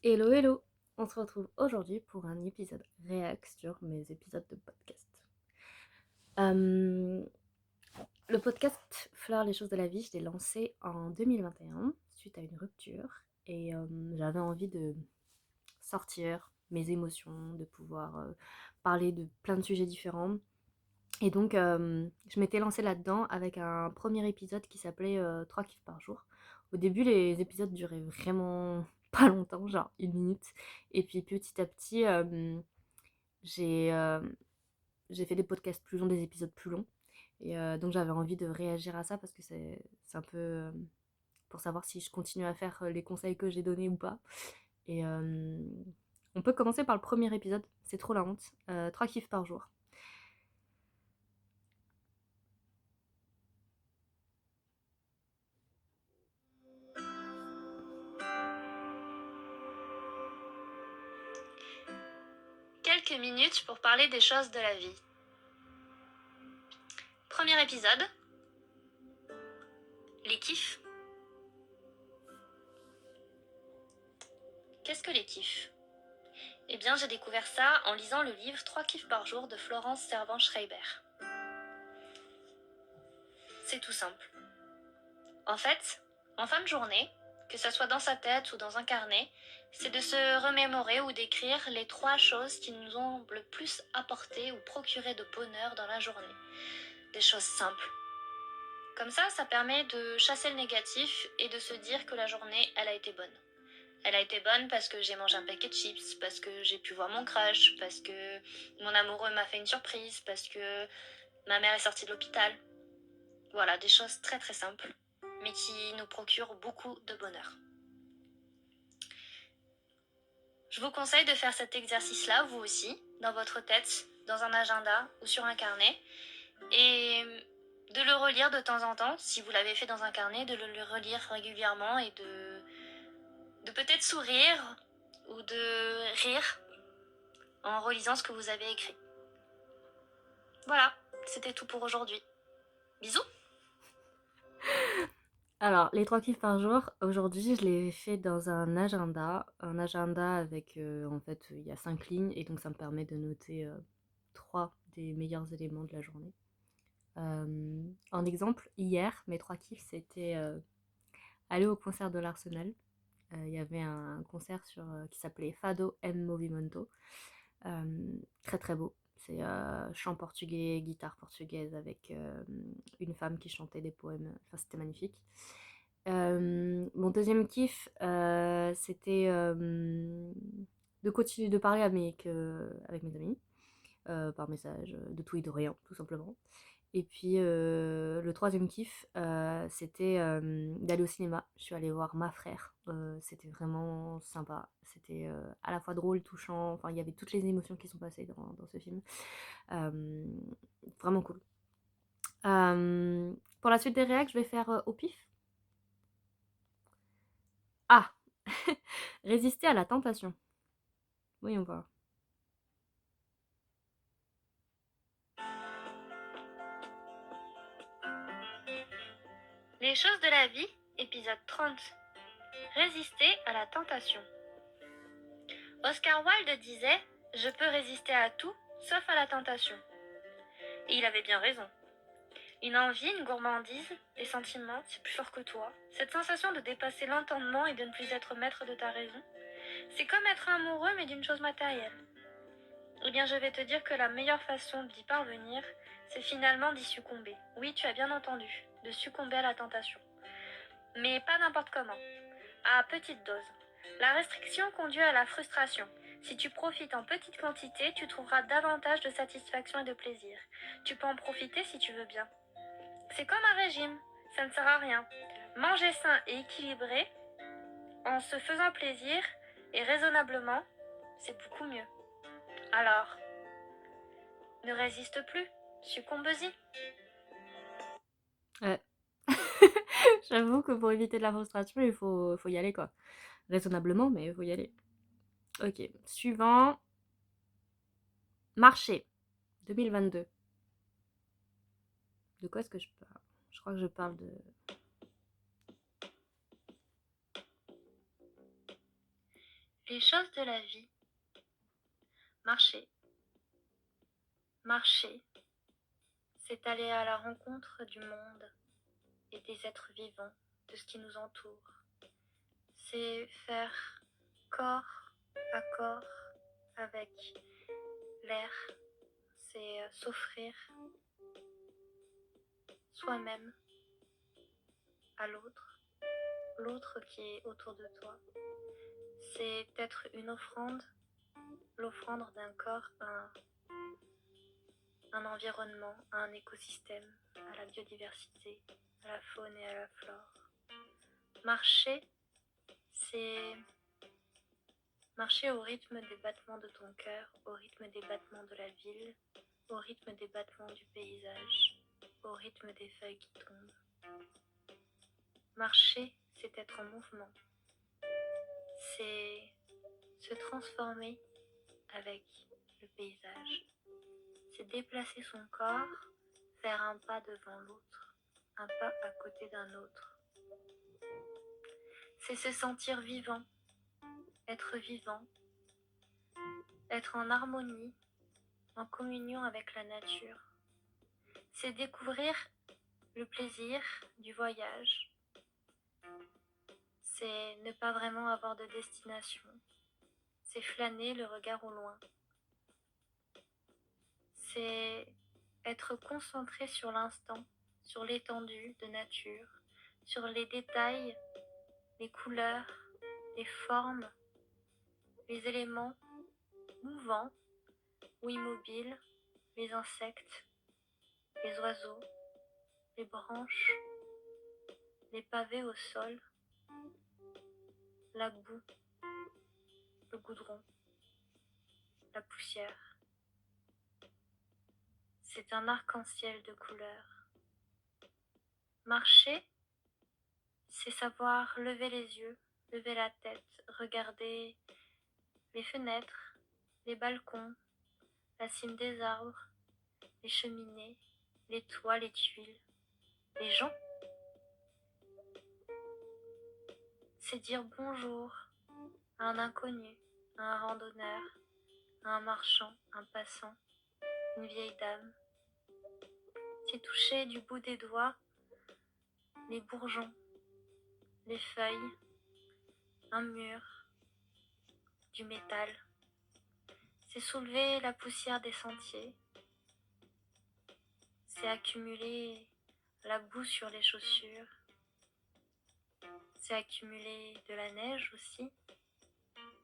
Hello hello! On se retrouve aujourd'hui pour un épisode réact sur mes épisodes de podcast. Euh, le podcast Fleur les choses de la vie, je l'ai lancé en 2021 suite à une rupture et j'avais envie de sortir mes émotions, de pouvoir parler de plein de sujets différents. Et donc je m'étais lancée là-dedans avec un premier épisode qui s'appelait 3 kiffs par jour. Au début les épisodes duraient vraiment pas longtemps, genre 1 minute. Et puis petit à petit j'ai euh, j'ai fait des podcasts plus longs, des épisodes plus longs. Et donc j'avais envie de réagir à ça parce que c'est un peu pour savoir si je continue à faire les conseils que j'ai donnés ou pas. Et on peut commencer par le premier épisode, c'est trop la honte. 3 kiffs par jour. Quelques minutes pour parler des choses de la vie. Premier épisode. Les kiffs. Qu'est-ce que les kiffs? Eh bien, j'ai découvert ça en lisant le livre 3 kiffs par jour de Florence Servan-Schreiber. C'est tout simple. En fait, en fin de journée, que ce soit dans sa tête ou dans un carnet, c'est de se remémorer ou d'écrire les 3 choses qui nous ont le plus apporté ou procuré de bonheur dans la journée. Des choses simples. Comme ça permet de chasser le négatif et de se dire que la journée, elle a été bonne. Elle a été bonne parce que j'ai mangé un paquet de chips, parce que j'ai pu voir mon crush, parce que mon amoureux m'a fait une surprise, parce que ma mère est sortie de l'hôpital. Voilà, des choses très très simples, mais qui nous procurent beaucoup de bonheur. Je vous conseille de faire cet exercice-là, vous aussi, dans votre tête, dans un agenda ou sur un carnet, et de le relire de temps en temps, si vous l'avez fait dans un carnet, de le relire régulièrement et de peut-être sourire ou de rire en relisant ce que vous avez écrit. Voilà, c'était tout pour aujourd'hui. Bisous! Alors, les 3 kiffs par jour, aujourd'hui, je l'ai fait dans un agenda avec, en fait, il y a 5 lignes, et donc ça me permet de noter 3 des meilleurs éléments de la journée. En exemple, hier, mes 3 kiffs, c'était aller au concert de l'Arsenal. Il y avait un concert qui s'appelait Fado en Movimento. Très très beau. C'est chant portugais, guitare portugaise avec une femme qui chantait des poèmes. Enfin, c'était magnifique. Mon deuxième kiff, c'était de continuer de parler avec mes amis, par message, de tout et de rien, tout simplement. Et puis le troisième kiff, c'était d'aller au cinéma. Je suis allée voir Ma Frère. C'était vraiment sympa. C'était à la fois drôle, touchant. Enfin, il y avait toutes les émotions qui sont passées dans ce film. Euh, Vraiment cool. Pour la suite des réacts, je vais faire au pif. Ah! Résister à la tentation. Voyons voir. Les choses de la vie, épisode 30. Résister à la tentation. Oscar Wilde disait « Je peux résister à tout, sauf à la tentation ». Et il avait bien raison. Une envie, une gourmandise, des sentiments, c'est plus fort que toi. Cette sensation de dépasser l'entendement et de ne plus être maître de ta raison, c'est comme être amoureux mais d'une chose matérielle. Eh bien, je vais te dire que la meilleure façon d'y parvenir, c'est finalement d'y succomber. Oui, tu as bien entendu, de succomber à la tentation. Mais pas n'importe comment, à petite dose. La restriction conduit à la frustration. Si tu profites en petite quantité, tu trouveras davantage de satisfaction et de plaisir. Tu peux en profiter si tu veux bien. C'est comme un régime, ça ne sert à rien. Manger sain et équilibré, en se faisant plaisir et raisonnablement, c'est beaucoup mieux. Alors, ne résiste plus, succombe-y. Ouais. J'avoue que pour éviter de la frustration, faut y aller quoi. Raisonnablement, mais il faut y aller. Ok, suivant. Marché, 2022. De quoi est-ce que je parle? Je crois que je parle de... Les choses de la vie. Marcher. Marcher, c'est aller à la rencontre du monde et des êtres vivants, de ce qui nous entoure. C'est faire corps à corps avec l'air. C'est s'offrir soi-même à l'autre, l'autre qui est autour de toi. C'est être une offrande, l'offrande d'un corps à un environnement, à un écosystème, à la biodiversité, à la faune et à la flore. Marcher, c'est marcher au rythme des battements de ton cœur, au rythme des battements de la ville, au rythme des battements du paysage, au rythme des feuilles qui tombent. Marcher, c'est être en mouvement. C'est se transformer avec le paysage. C'est déplacer son corps, faire un pas devant l'autre, un pas à côté d'un autre. C'est se sentir vivant, être en harmonie, en communion avec la nature. C'est découvrir le plaisir du voyage. C'est ne pas vraiment avoir de destination. C'est flâner le regard au loin. C'est être concentré sur l'instant, sur l'étendue de nature, sur les détails, les couleurs, les formes, les éléments mouvants ou immobiles, les insectes, les oiseaux, les branches, les pavés au sol, la boue, le goudron, la poussière. C'est un arc-en-ciel de couleurs. Marcher, c'est savoir lever les yeux, lever la tête, regarder les fenêtres, les balcons, la cime des arbres, les cheminées, les toits, les tuiles, les gens. C'est dire bonjour à un inconnu, à un randonneur, à un marchand, un passant, une vieille dame. C'est toucher du bout des doigts les bourgeons, les feuilles, un mur, du métal. C'est soulever la poussière des sentiers. C'est accumuler la boue sur les chaussures. C'est accumuler de la neige aussi.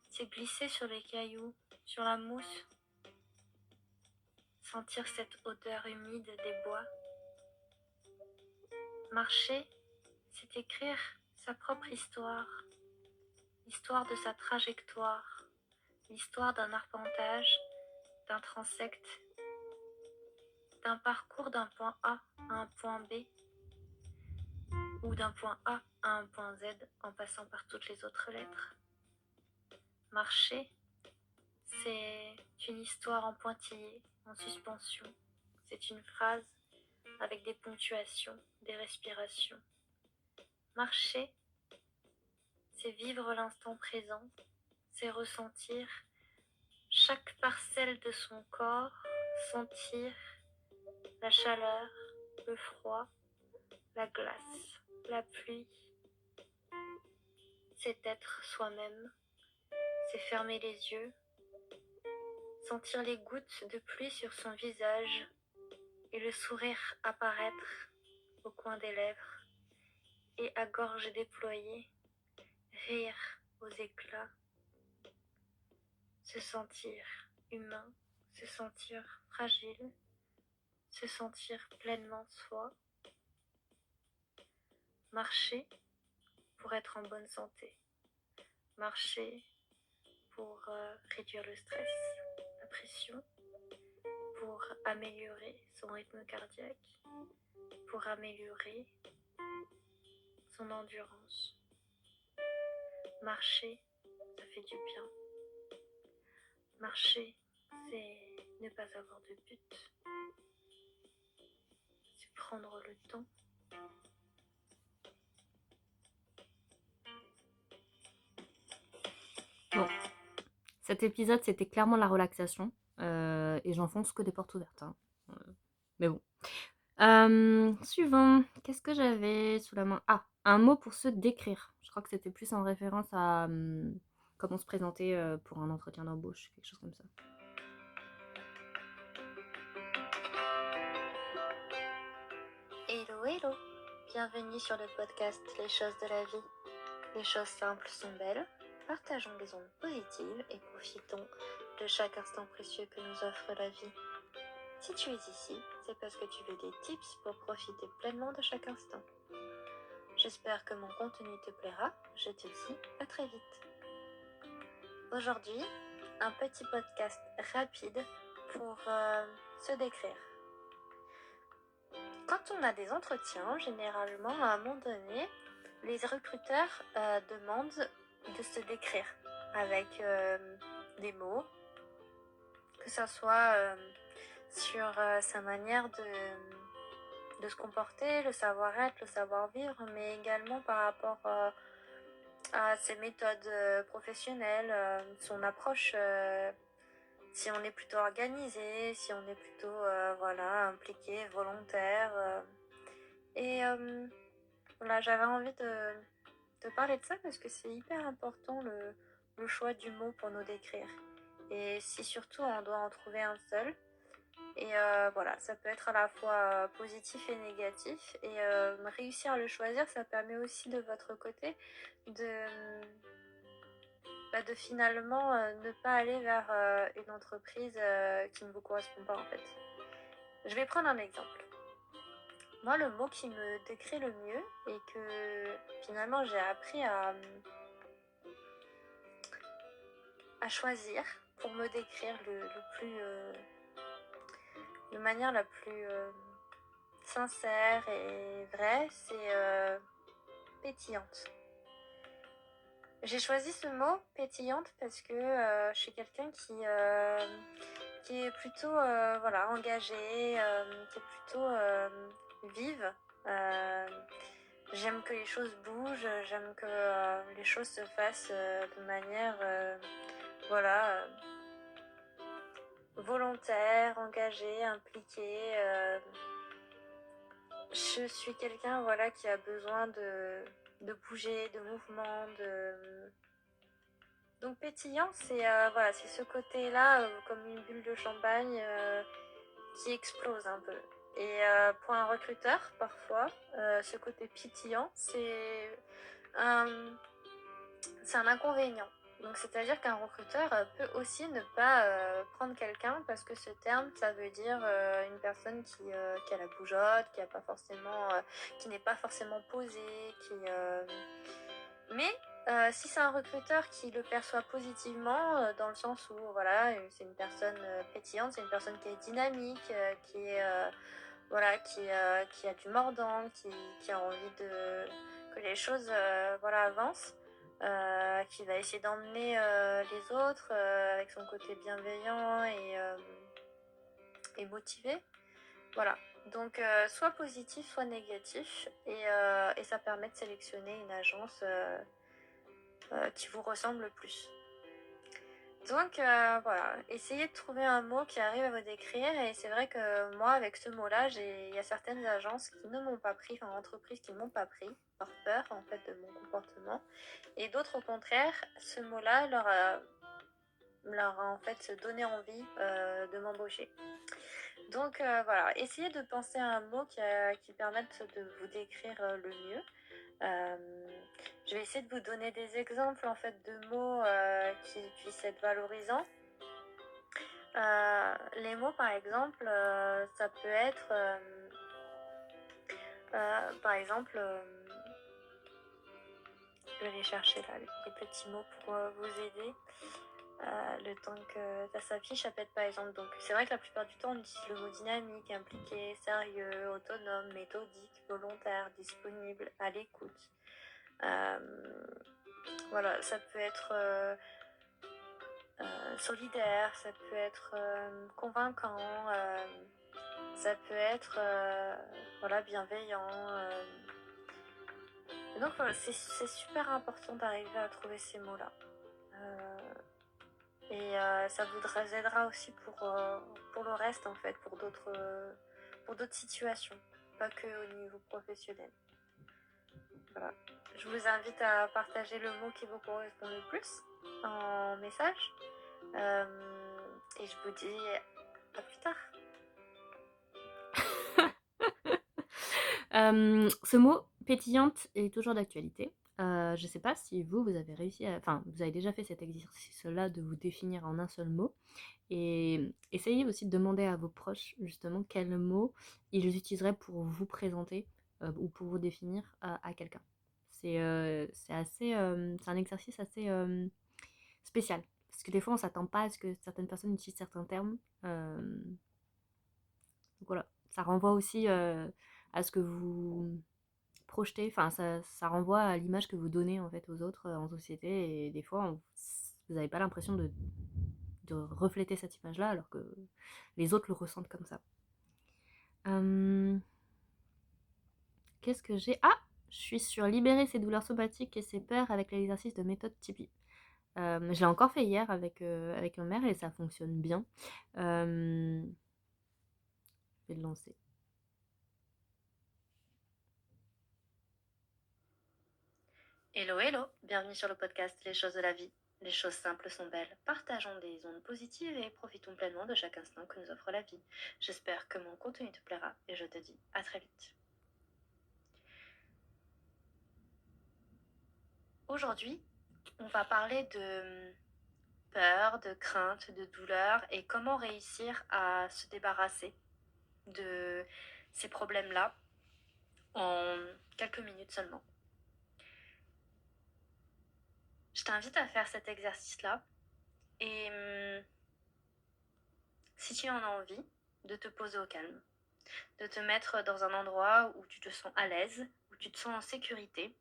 C'est glisser sur les cailloux, sur la mousse. Sentir cette odeur humide des bois. Marcher, c'est écrire sa propre histoire. L'histoire de sa trajectoire. L'histoire d'un arpentage, d'un transect, d'un parcours d'un point A à un point B, ou d'un point A à un point Z en passant par toutes les autres lettres. Marcher, c'est une histoire en pointillé, en suspension. C'est une phrase avec des ponctuations, des respirations. Marcher, c'est vivre l'instant présent, c'est ressentir chaque parcelle de son corps, sentir la chaleur, le froid, la glace, la pluie. C'est être soi-même, c'est fermer les yeux, sentir les gouttes de pluie sur son visage et le sourire apparaître au coin des lèvres et à gorge déployée, rire aux éclats, se sentir humain, se sentir fragile, se sentir pleinement soi, marcher pour être en bonne santé, marcher pour réduire le stress, la pression, pour améliorer son rythme cardiaque, pour améliorer son endurance. Marcher, ça fait du bien. Marcher, c'est ne pas avoir de but. C'est prendre le temps. Bon, Cet épisode, c'était clairement la relaxation. Et j'enfonce que des portes ouvertes, hein. Mais bon. Suivant. Qu'est-ce que j'avais sous la main? Ah, un mot pour se décrire. Je crois que c'était plus en référence à comment se présenter pour un entretien d'embauche, quelque chose comme ça. Hello, hello. Bienvenue sur le podcast Les choses de la vie. Les choses simples sont belles. Partageons les ondes positives et profitons de chaque instant précieux que nous offre la vie. Si tu es ici, c'est parce que tu veux des tips pour profiter pleinement de chaque instant. J'espère que mon contenu te plaira. Je te dis à très vite. Aujourd'hui, un petit podcast rapide pour se décrire. Quand on a des entretiens, généralement, à un moment donné, les recruteurs demandent de se décrire avec des mots, que ce soit sur sa manière de se comporter, le savoir-être, le savoir-vivre, mais également par rapport à ses méthodes professionnelles, son approche, si on est plutôt organisé, si on est plutôt impliqué, volontaire. Et voilà, j'avais envie de parler de ça parce que c'est hyper important le choix du mot pour nous décrire. Et si surtout on doit en trouver un seul. Et voilà, ça peut être à la fois positif et négatif. Et réussir à le choisir, ça permet aussi de votre côté de finalement ne pas aller vers une entreprise qui ne vous correspond pas en fait. Je vais prendre un exemple. Moi, le mot qui me décrit le mieux et que finalement j'ai appris à choisir pour me décrire de manière la plus sincère et vraie, c'est pétillante. J'ai choisi ce mot pétillante parce que je suis quelqu'un qui est plutôt engagée, qui est plutôt vive. J'aime que les choses bougent, j'aime que les choses se fassent de manière volontaire, engagée, impliquée. Je suis quelqu'un qui a besoin de bouger, de mouvement, Donc pétillant, c'est ce côté-là, comme une bulle de champagne qui explose un peu. Et pour un recruteur, parfois, ce côté pétillant, c'est un inconvénient. Donc c'est-à-dire qu'un recruteur peut aussi ne pas prendre quelqu'un parce que ce terme, ça veut dire une personne qui a la bougeotte, qui n'est pas forcément posée, mais si c'est un recruteur qui le perçoit positivement, dans le sens où c'est une personne pétillante, c'est une personne qui est dynamique, qui a du mordant, qui a envie que les choses avancent, qui va essayer d'emmener les autres avec son côté bienveillant et motivé. Voilà. Donc soit positif, soit négatif, et ça permet de sélectionner une agence qui vous ressemble le plus. Donc essayez de trouver un mot qui arrive à vous décrire, et c'est vrai que moi avec ce mot-là, il y a certaines agences qui ne m'ont pas pris, entreprises qui ne m'ont pas pris par peur en fait de mon comportement, et d'autres au contraire, ce mot-là leur a en fait donné envie de m'embaucher. Donc essayez de penser à un mot qui permette de vous décrire le mieux. Je vais essayer de vous donner des exemples en fait de mots qui puissent être valorisants. Les mots par exemple, ça peut être par exemple, je vais aller chercher là les petits mots pour vous aider. Le temps que ça s'affiche, ça peut être par exemple, donc c'est vrai que la plupart du temps on utilise le mot dynamique, impliqué, sérieux, autonome, méthodique, volontaire, disponible, à l'écoute. Ça peut être solidaire, ça peut être convaincant, ça peut être bienveillant. Donc c'est super important d'arriver à trouver ces mots-là. Et ça vous aidera aussi pour le reste, en fait, pour d'autres situations, pas que au niveau professionnel. Voilà. Je vous invite à partager le mot qui vous correspond le plus en message. Et je vous dis à plus tard. Ce mot pétillante est toujours d'actualité. Je sais pas si vous avez réussi à... Enfin, vous avez déjà fait cet exercice-là de vous définir en un seul mot. Et essayez aussi de demander à vos proches, justement, quel mot ils utiliseraient pour vous présenter ou pour vous définir à quelqu'un. C'est assez... c'est un exercice assez spécial. Parce que des fois, on s'attend pas à ce que certaines personnes utilisent certains termes. Donc voilà. Ça renvoie aussi à ce que vous projetez. Enfin, ça renvoie à l'image que vous donnez en fait aux autres en société. Et des fois, vous n'avez pas l'impression de refléter cette image-là alors que les autres le ressentent comme ça. Qu'est-ce que j'ai? Ah! Je suis sur libérer ses douleurs somatiques et ses peurs avec l'exercice de méthode Tipeee. Je l'ai encore fait hier avec ma mère et ça fonctionne bien. Je vais le lancer. Hello, hello, bienvenue sur le podcast Les choses de la vie. Les choses simples sont belles. Partageons des ondes positives et profitons pleinement de chaque instant que nous offre la vie. J'espère que mon contenu te plaira et je te dis à très vite. Aujourd'hui, on va parler de peur, de crainte, de douleur et comment réussir à se débarrasser de ces problèmes-là en quelques minutes seulement. Je t'invite à faire cet exercice-là et si tu en as envie, de te poser au calme, de te mettre dans un endroit où tu te sens à l'aise, où tu te sens en sécurité,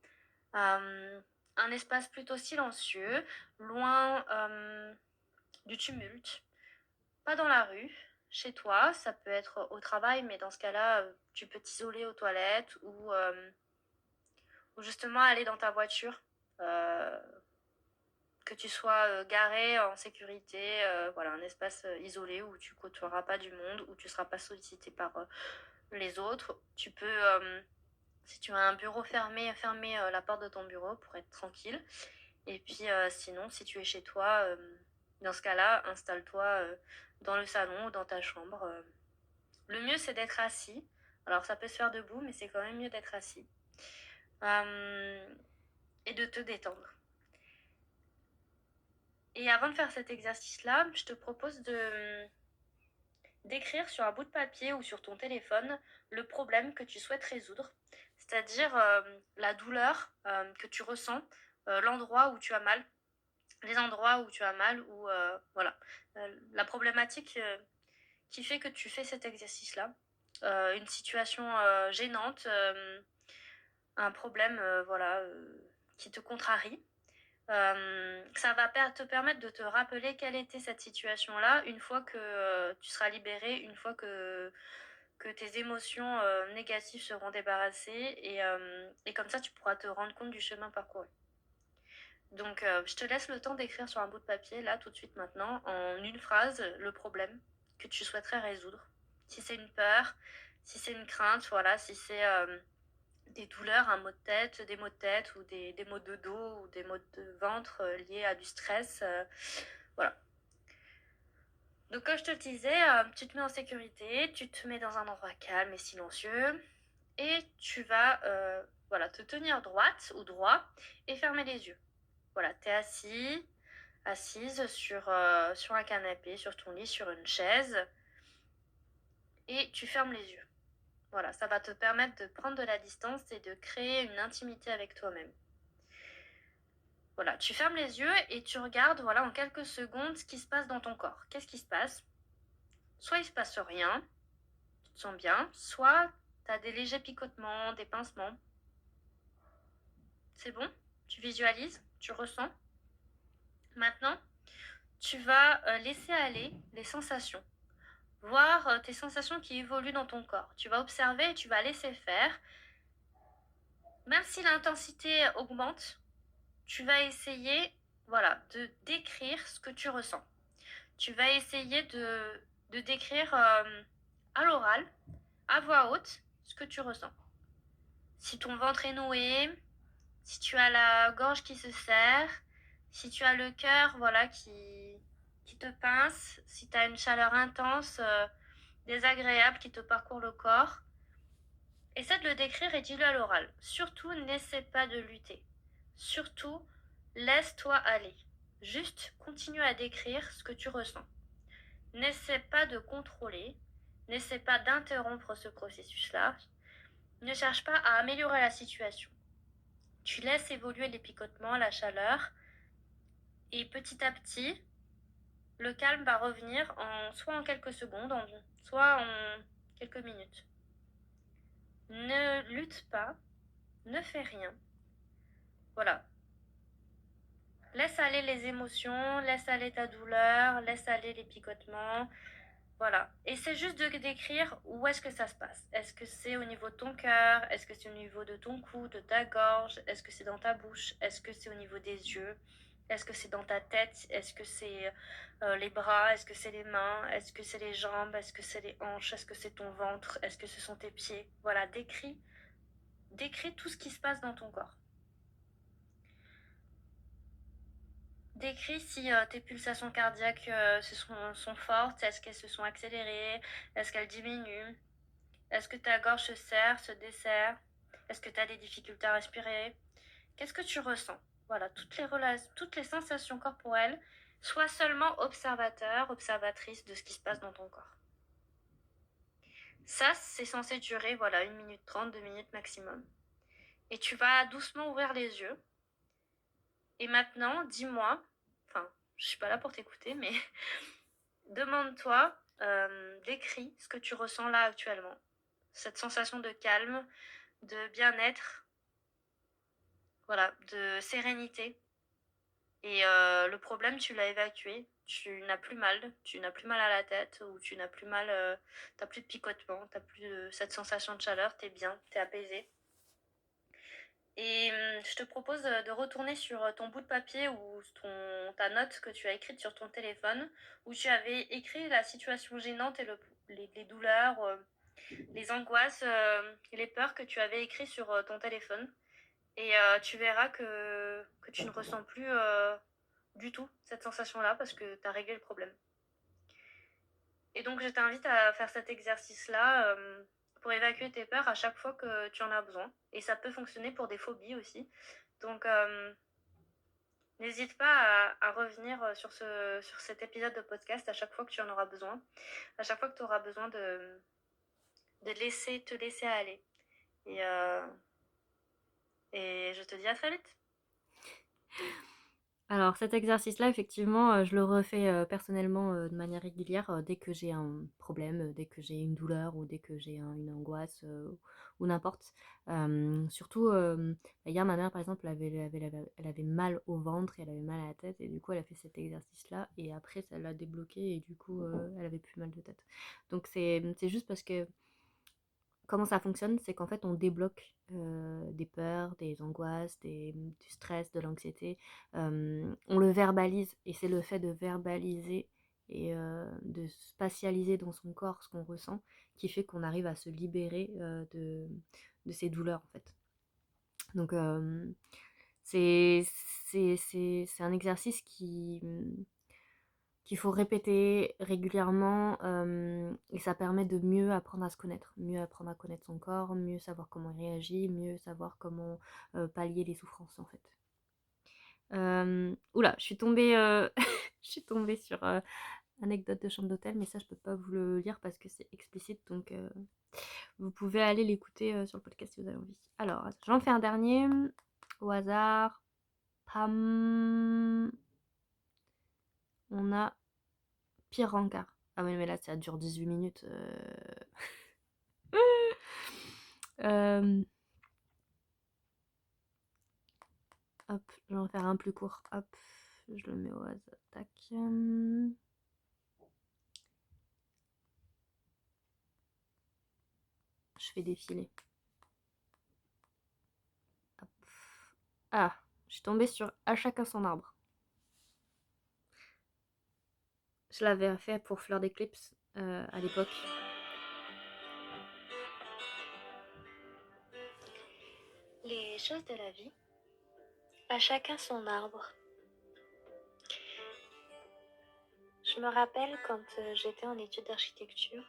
un espace plutôt silencieux, loin du tumulte, pas dans la rue, chez toi, ça peut être au travail, mais dans ce cas-là, tu peux t'isoler aux toilettes ou justement aller dans ta voiture, que tu sois garé en sécurité, voilà, un espace isolé où tu côtoieras pas du monde, où tu seras pas sollicité par les autres. Tu peux, si tu as un bureau fermé, fermer la porte de ton bureau pour être tranquille. Et puis sinon, si tu es chez toi, dans ce cas-là, installe-toi dans le salon ou dans ta chambre. Le mieux, c'est d'être assis. Alors, ça peut se faire debout, mais c'est quand même mieux d'être assis. Et de te détendre. Et avant de faire cet exercice-là, je te propose d'écrire sur un bout de papier ou sur ton téléphone le problème que tu souhaites résoudre, c'est-à-dire la douleur que tu ressens, l'endroit où tu as mal, les endroits où tu as mal, ou voilà, la problématique qui fait que tu fais cet exercice-là, une situation gênante, un problème voilà, qui te contrarie. Ça va te permettre de te rappeler quelle était cette situation-là une fois que tu seras libéré, une fois que tes émotions négatives seront débarrassées et comme ça tu pourras te rendre compte du chemin parcouru. Donc je te laisse le temps d'écrire sur un bout de papier, là, tout de suite maintenant, en une phrase, le problème que tu souhaiterais résoudre. Si c'est une peur, si c'est une crainte, voilà, si c'est des douleurs, un maux de tête, des maux de tête ou des maux de dos ou des maux de ventre liés à du stress. Voilà. Donc comme je te le disais, tu te mets en sécurité, tu te mets dans un endroit calme et silencieux et tu vas voilà, te tenir droite ou droit et fermer les yeux. Voilà, tu es assise sur un canapé, sur ton lit, sur une chaise et tu fermes les yeux. Voilà, ça va te permettre de prendre de la distance et de créer une intimité avec toi-même. Voilà, tu fermes les yeux et tu regardes, voilà, en quelques secondes ce qui se passe dans ton corps. Qu'est-ce qui se passe? Soit il se passe rien, tu te sens bien, soit tu as des légers picotements, des pincements. C'est bon? Tu visualises? Tu ressens? Maintenant, tu vas laisser aller les sensations. Voir tes sensations qui évoluent dans ton corps. Tu vas observer et tu vas laisser faire. Même si l'intensité augmente, tu vas essayer, voilà, de décrire ce que tu ressens. tu vas essayer de décrire à l'oral, à voix haute, ce que tu ressens. Si ton ventre est noué, si tu as la gorge qui se serre, si tu as le cœur voilà, qui te pince, si tu as une chaleur intense, désagréable qui te parcourt le corps, essaie de le décrire et dis-le à l'oral. Surtout, n'essaie pas de lutter. Surtout, laisse-toi aller. Juste continue à décrire ce que tu ressens. N'essaie pas de contrôler, n'essaie pas d'interrompre ce processus-là. Ne cherche pas à améliorer la situation. Tu laisses évoluer les picotements, la chaleur, et petit à petit, le calme va revenir soit en quelques secondes, soit en quelques minutes. Ne lutte pas, ne fais rien. Voilà. Laisse aller les émotions, laisse aller ta douleur, laisse aller les picotements. Voilà. Et c'est juste de décrire où est-ce que ça se passe. Est-ce que c'est au niveau de ton cœur? Est-ce que c'est au niveau de ton cou, de ta gorge? Est-ce que c'est dans ta bouche? Est-ce que c'est au niveau des yeux? Est-ce que c'est dans ta tête? Est-ce que c'est les bras? Est-ce que c'est les mains? Est-ce que c'est les jambes? Est-ce que c'est les hanches? Est-ce que c'est ton ventre? Est-ce que ce sont tes pieds? Voilà, décris tout ce qui se passe dans ton corps. Décris si tes pulsations cardiaques sont fortes, est-ce qu'elles se sont accélérées, est-ce qu'elles diminuent, est-ce que ta gorge se serre, se desserre, est-ce que tu as des difficultés à respirer, qu'est-ce que tu ressens? Voilà, toutes les sensations corporelles, sois seulement observateur, observatrice de ce qui se passe dans ton corps. Ça, c'est censé durer, voilà, 1 minute 30, 2 minutes maximum. Et tu vas doucement ouvrir les yeux. Et maintenant, dis-moi, enfin, je suis pas là pour t'écouter, mais demande-toi, décris ce que tu ressens là actuellement. Cette sensation de calme, de bien-être, voilà, de sérénité. Et le problème, tu l'as évacué. Tu n'as plus mal à la tête, ou tu n'as plus mal, t'as plus de picotement, t'as plus cette sensation de chaleur, t'es bien, t'es apaisé. Et je te propose de retourner sur ton bout de papier ou ta note que tu as écrite sur ton téléphone, où tu avais écrit la situation gênante et les douleurs, les angoisses, les peurs que tu avais écrites sur ton téléphone. Et tu verras que tu ne ressens plus du tout cette sensation-là parce que tu as réglé le problème. Et donc je t'invite à faire cet exercice-là pour évacuer tes peurs à chaque fois que tu en as besoin. Et ça peut fonctionner pour des phobies aussi. Donc n'hésite pas à revenir sur cet épisode de podcast à chaque fois que tu en auras besoin. À chaque fois que tu auras besoin de te laisser aller. Et je te dis à très vite. Alors cet exercice-là, effectivement, je le refais personnellement de manière régulière dès que j'ai un problème, dès que j'ai une douleur ou dès que j'ai une angoisse ou n'importe. Surtout, hier, ma mère, par exemple, elle avait mal au ventre et elle avait mal à la tête et du coup, elle a fait cet exercice-là et après, ça l'a débloqué et du coup, elle avait plus mal de tête. Donc c'est juste parce que comment ça fonctionne, c'est qu'en fait, on débloque des peurs, des angoisses, du stress, de l'anxiété. On le verbalise, et c'est le fait de verbaliser et de spatialiser dans son corps ce qu'on ressent qui fait qu'on arrive à se libérer de ces douleurs, en fait. Donc, c'est un exercice qu'il faut répéter régulièrement et ça permet de mieux apprendre à se connaître, mieux apprendre à connaître son corps, mieux savoir comment il réagit, mieux savoir comment pallier les souffrances en fait. Oula, je suis tombée, je suis tombée sur anecdote de chambre d'hôtel, mais ça je peux pas vous le lire parce que c'est explicite, donc vous pouvez aller l'écouter sur le podcast si vous avez envie. Alors, j'en fais un dernier au hasard. Pam. On a Pire rencard. Ah oui, mais là, ça dure 18 minutes. Hop, je vais en faire un plus court. Hop, je le mets au hasard. Tac. Je fais défiler. Hop. Ah, je suis tombée sur À chacun son arbre. Je l'avais fait pour Fleur d'Éclipse à l'époque. Les choses de la vie, à chacun son arbre. Je me rappelle quand j'étais en études d'architecture,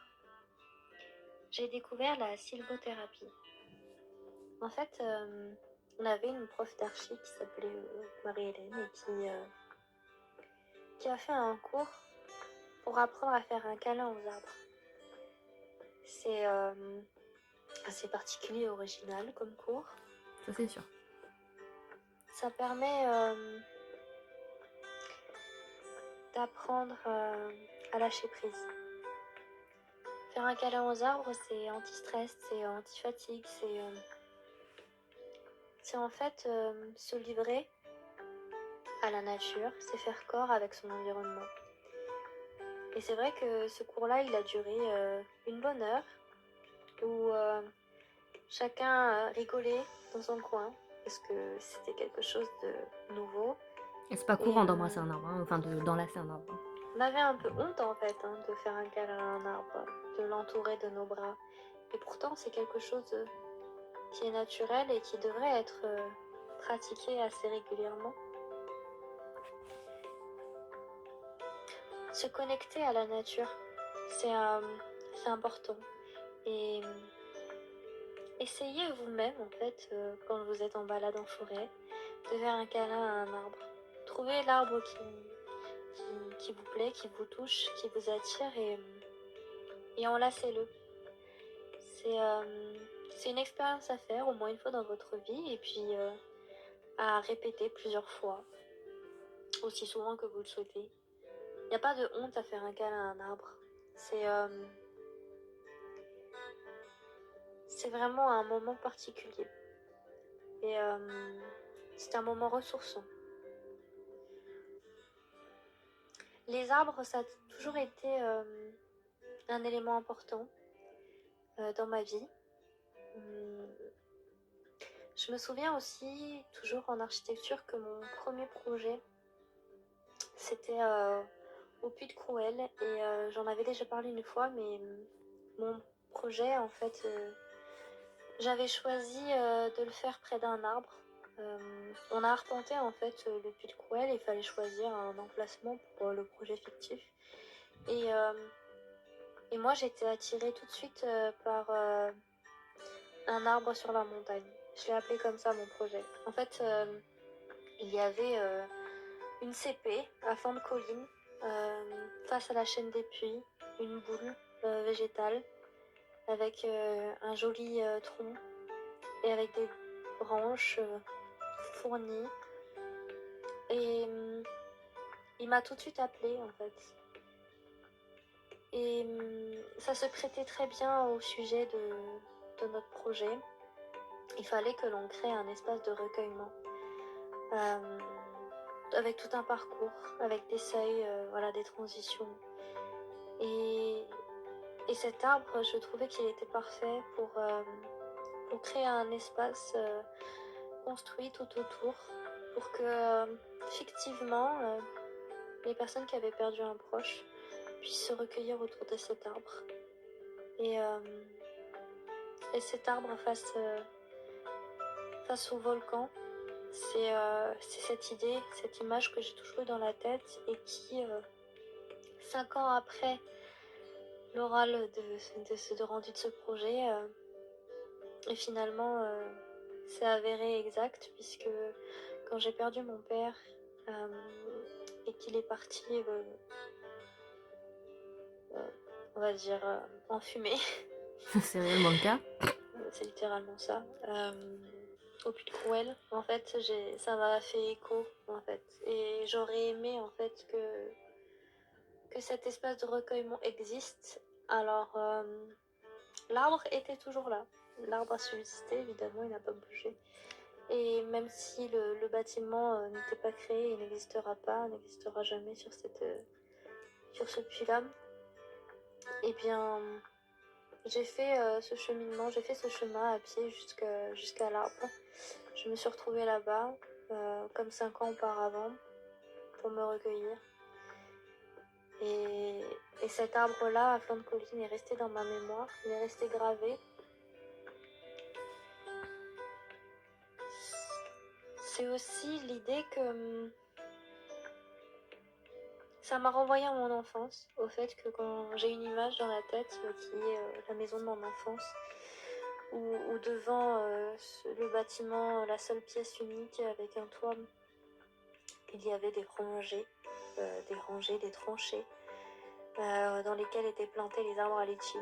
j'ai découvert la sylvothérapie. En fait, on avait une prof d'archi qui s'appelait Marie-Hélène et qui a fait un cours pour apprendre à faire un câlin aux arbres. C'est assez particulier et original comme cours. Ça, c'est sûr. Ça permet d'apprendre à lâcher prise. Faire un câlin aux arbres, c'est anti-stress, c'est anti-fatigue, c'est en fait se livrer à la nature, c'est faire corps avec son environnement. Et c'est vrai que ce cours-là, il a duré une bonne heure, où chacun rigolait dans son coin, parce que c'était quelque chose de nouveau. Et c'est pas courant d'embrasser un arbre, hein, enfin d'enlacer un arbre. On avait un peu honte en fait de faire un câlin à un arbre, de l'entourer de nos bras. Et pourtant, c'est quelque chose qui est naturel et qui devrait être pratiqué assez régulièrement. Se connecter à la nature, c'est important. Et essayez vous-même, en fait, quand vous êtes en balade en forêt, de faire un câlin à un arbre. Trouvez l'arbre qui vous plaît, qui vous touche, qui vous attire et enlacez-le. C'est une expérience à faire au moins une fois dans votre vie et puis à répéter plusieurs fois, aussi souvent que vous le souhaitez. Il n'y a pas de honte à faire un câlin à un arbre. C'est vraiment un moment particulier. Et c'est un moment ressourçant. Les arbres, ça a toujours été un élément important dans ma vie. Je me souviens aussi, toujours en architecture, que mon premier projet, c'était au Puy de Crouël. Et j'en avais déjà parlé une fois, mais mon projet, en fait, j'avais choisi de le faire près d'un arbre. On a arpenté en fait le Puy de Crouël et il fallait choisir un emplacement pour le projet fictif. Et moi j'étais attirée tout de suite par un arbre sur la montagne. Je l'ai appelé comme ça mon projet. En fait, il y avait une CP à flanc de colline face à la chaîne des puits, une boule végétale avec un joli tronc et avec des branches fournies. Et il m'a tout de suite appelé en fait. Et ça se prêtait très bien au sujet de notre projet. Il fallait que l'on crée un espace de recueillement avec tout un parcours, avec des seuils, voilà, des transitions. Et cet arbre, je trouvais qu'il était parfait pour créer un espace construit tout autour pour que fictivement les personnes qui avaient perdu un proche puissent se recueillir autour de cet arbre. Et cet arbre face au volcan, c'est cette idée, cette image que j'ai toujours eu dans la tête et qui, 5 ans après l'oral de rendu de ce projet, et finalement s'est avéré exact puisque quand j'ai perdu mon père et qu'il est parti, on va dire, en fumée, C'est réellement le cas. c'est littéralement ça, au Puy de Crouël, en fait, ça m'a fait écho, en fait. Et j'aurais aimé, en fait, que cet espace de recueillement existe. Alors, l'arbre était toujours là. L'arbre a subsisté, évidemment, il n'a pas bougé. Et même si le bâtiment n'était pas créé, il n'existera pas, n'existera jamais sur ce puits-là, eh bien, j'ai fait ce cheminement, j'ai fait ce chemin à pied jusqu'à l'arbre. Je me suis retrouvée là-bas, comme 5 ans auparavant, pour me recueillir. Et, et cet arbre-là, à flanc de colline, est resté dans ma mémoire, il est resté gravé. C'est aussi l'idée que ça m'a renvoyé à mon enfance, au fait que quand j'ai une image dans la tête qui est la maison de mon enfance, où devant le bâtiment, la seule pièce unique avec un toit, il y avait des rangées, des tranchées, dans lesquelles étaient plantés les arbres à litchi.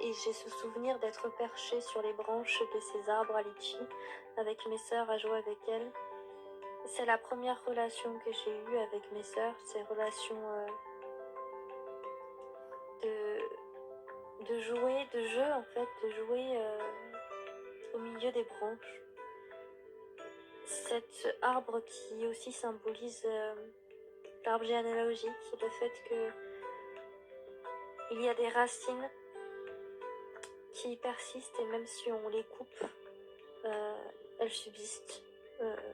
Et j'ai ce souvenir d'être perchée sur les branches de ces arbres à litchi, avec mes sœurs à jouer avec elles. C'est la première relation que j'ai eue avec mes sœurs, ces relations de jouer, de jeu en fait, de jouer au milieu des branches. Cet arbre qui aussi symbolise l'arbre généalogique, le fait que il y a des racines qui persistent et même si on les coupe, elles subsistent.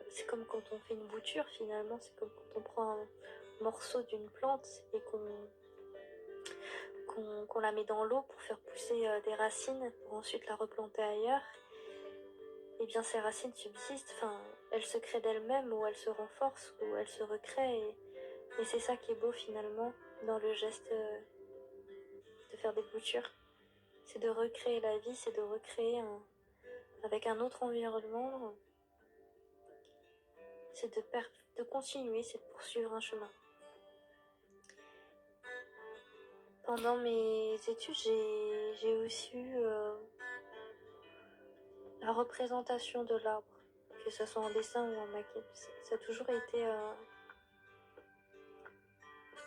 C'est comme quand on fait une bouture finalement, c'est comme quand on prend un morceau d'une plante et qu'on la met dans l'eau pour faire pousser des racines pour ensuite la replanter ailleurs. Et bien ces racines subsistent, enfin, elles se créent d'elles-mêmes ou elles se renforcent ou elles se recréent. Et c'est ça qui est beau finalement dans le geste de faire des boutures. C'est de recréer la vie, c'est de recréer avec un autre environnement. C'est de continuer, c'est de poursuivre un chemin. Pendant mes études, j'ai aussi eu la représentation de l'arbre, que ce soit en dessin ou en maquette. Ça a toujours été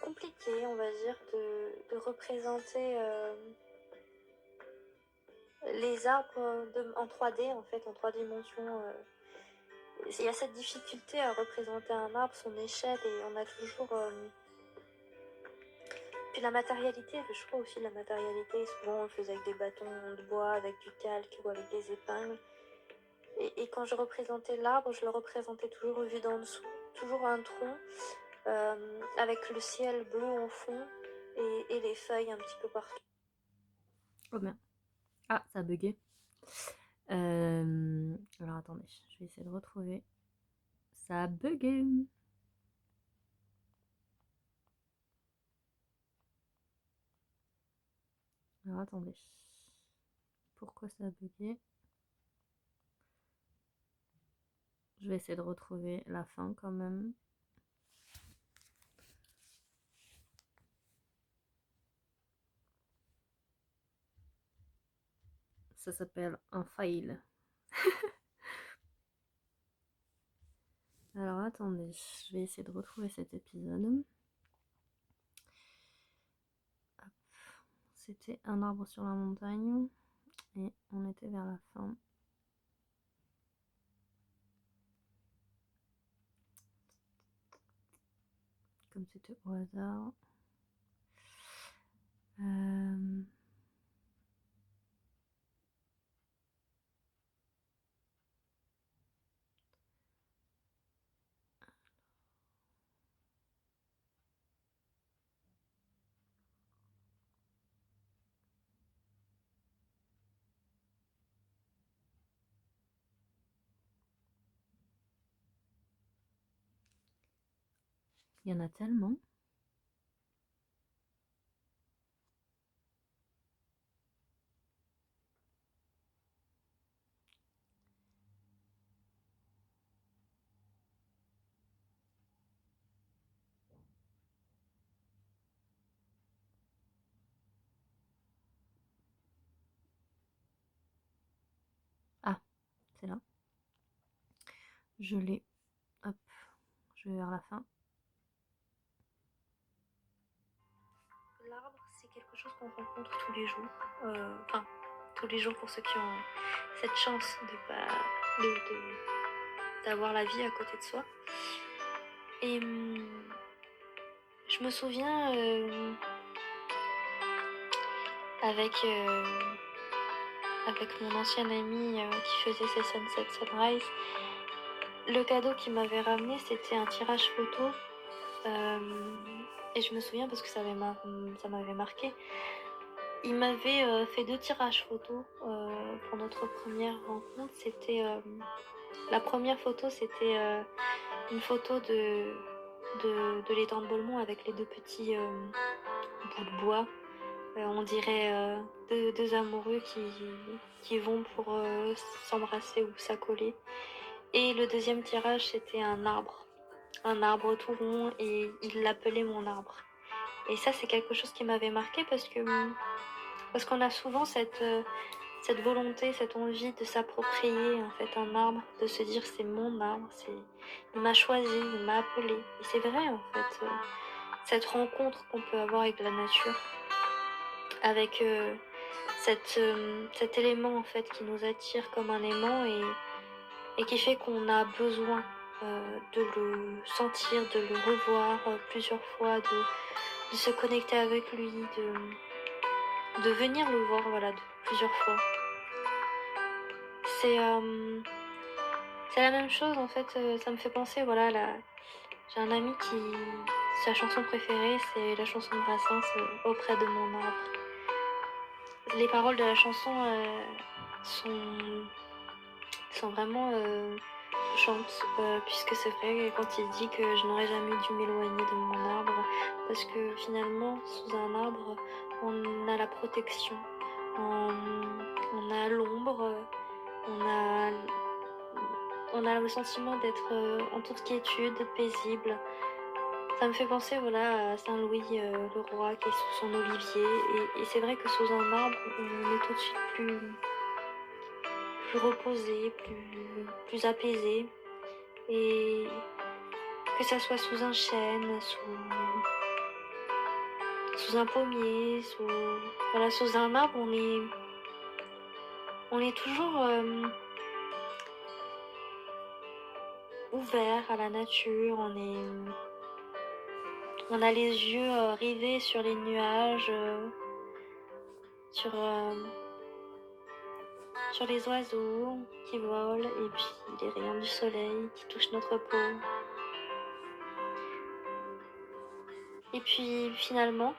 compliqué, on va dire, de représenter les arbres en 3D, en fait, en 3 dimensions. Il y a cette difficulté à représenter un arbre, son échelle, et on a toujours... Puis la matérialité, le choix aussi de la matérialité. Souvent, on le faisait avec des bâtons de bois, avec du calque ou avec des épingles. Et quand je représentais l'arbre, je le représentais toujours vu d'en dessous. Toujours un tronc avec le ciel bleu en fond et les feuilles un petit peu partout. Oh merde. Ah, ça a bugué. Alors attendez, je vais essayer de retrouver. Ça a bugué. Alors attendez. Pourquoi ça a bugué? Je vais essayer de retrouver la fin quand même. Ça s'appelle un fail. Alors attendez, je vais essayer de retrouver cet épisode. C'était un arbre sur la montagne et on était vers la fin. Comme c'était au hasard. Il y en a tellement. Ah, c'est là. Je l'ai. Hop, je vais vers la fin. L'arbre, c'est quelque chose qu'on rencontre tous les jours. Enfin, tous les jours pour ceux qui ont cette chance d'avoir la vie à côté de soi. Et je me souviens avec mon ancienne amie qui faisait ses sunset sunrise, le cadeau qu'il m'avait ramené, c'était un tirage photo Et je me souviens parce que ça m'avait marqué. Il m'avait fait 2 tirages photos pour notre première rencontre. La première photo, c'était une photo de l'étang de Beaumont avec les 2 petits bouts de bois. On dirait deux amoureux qui vont pour s'embrasser ou s'accoler. Et le deuxième tirage, c'était un arbre tout rond, et il l'appelait mon arbre. Et ça, c'est quelque chose qui m'avait marqué parce qu'on a souvent cette volonté, cette envie de s'approprier en fait un arbre, de se dire c'est mon arbre, il m'a choisi, il m'a appelé. Et c'est vrai en fait, cette rencontre qu'on peut avoir avec la nature, avec cet élément en fait qui nous attire comme un aimant, et qui fait qu'on a besoin de le sentir, de le revoir plusieurs fois, de se connecter avec lui, de venir le voir voilà, plusieurs fois. C'est la même chose en fait, ça me fait penser, voilà, j'ai un ami qui, sa chanson préférée c'est la chanson de Brassens, Auprès de mon arbre. Les paroles de la chanson sont vraiment touchantes, puisque c'est vrai quand il dit que je n'aurais jamais dû m'éloigner de mon arbre, parce que finalement sous un arbre on a la protection, on a l'ombre, on a, on a le sentiment d'être en toute quiétude, paisible. Ça me fait penser voilà, à Saint Louis le roi qui est sous son olivier, et c'est vrai que sous un arbre on est tout de suite plus reposé, plus apaisé, et que ça soit sous un chêne, sous un pommier, voilà, sous un arbre, on est toujours ouvert à la nature, on a les yeux rivés sur les nuages, sur les oiseaux qui volent, et puis les rayons du soleil qui touchent notre peau. Et puis finalement,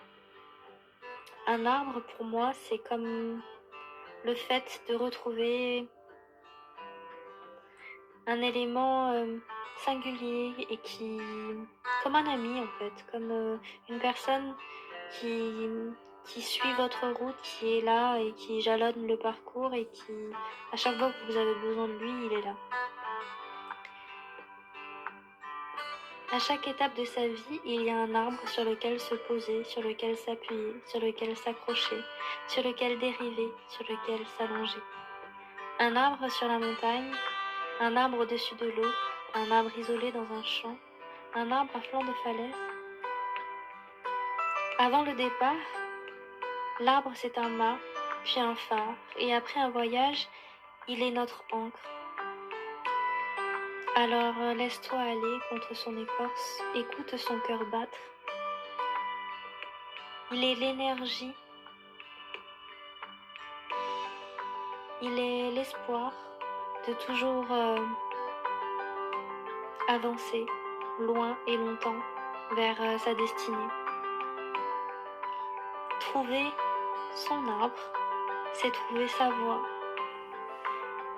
un arbre pour moi c'est comme le fait de retrouver un élément singulier et comme un ami en fait, comme une personne qui suit votre route, qui est là et qui jalonne le parcours, et qui, à chaque fois que vous avez besoin de lui, il est là. À chaque étape de sa vie, il y a un arbre sur lequel se poser, sur lequel s'appuyer, sur lequel s'accrocher, sur lequel dériver, sur lequel s'allonger. Un arbre sur la montagne, un arbre au-dessus de l'eau, un arbre isolé dans un champ, un arbre à flanc de falaise. Avant le départ, l'arbre c'est un mât, puis un phare, et après un voyage, il est notre ancre. Alors laisse-toi aller contre son écorce, écoute son cœur battre. Il est l'énergie, il est l'espoir de toujours avancer loin et longtemps vers sa destinée. Trouver son arbre, c'est trouver sa voie.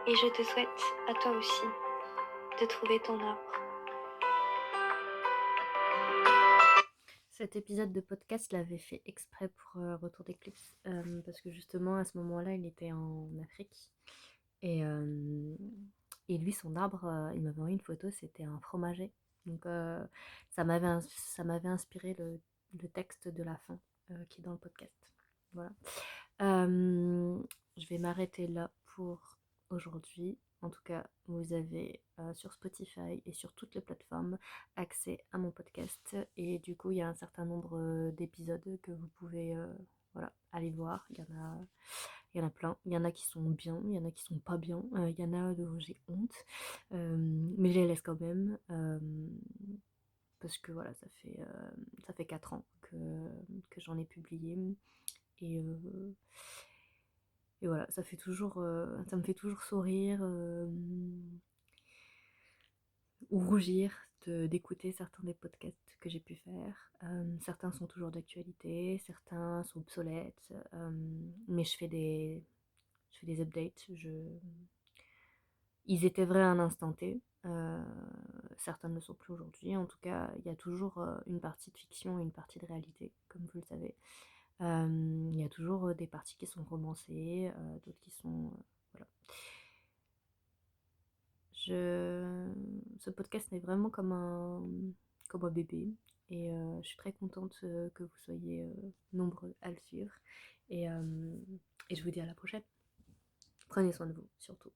Et je te souhaite à toi aussi de trouver ton arbre. Cet épisode de podcast, je l'avais fait exprès pour Retour d'Éclipse, parce que justement à ce moment-là, il était en Afrique. Et, et lui, son arbre, il m'avait envoyé une photo, c'était un fromager. Donc ça m'avait inspiré le texte de la fin qui est dans le podcast. Voilà. Je vais m'arrêter là pour aujourd'hui. En tout cas, vous avez sur Spotify et sur toutes les plateformes accès à mon podcast. Et du coup, il y a un certain nombre d'épisodes que vous pouvez voilà, aller voir. Il y en a plein. Il y en a qui sont bien, il y en a qui sont pas bien. Il y en a dont j'ai honte. Mais je les laisse quand même. Parce que voilà, ça fait 4 ans que j'en ai publié. Et, et voilà, ça me fait toujours sourire ou rougir d'écouter certains des podcasts que j'ai pu faire. Certains sont toujours d'actualité, certains sont obsolètes, mais je fais des updates. Ils étaient vrais à un instant T. Certains ne le sont plus aujourd'hui. En tout cas, il y a toujours une partie de fiction et une partie de réalité, comme vous le savez. Il y a toujours des parties qui sont romancées, d'autres qui sont... voilà. Ce podcast est vraiment comme un bébé. Et je suis très contente que vous soyez nombreux à le suivre. Et, euh, et je vous dis à la prochaine. Prenez soin de vous, surtout.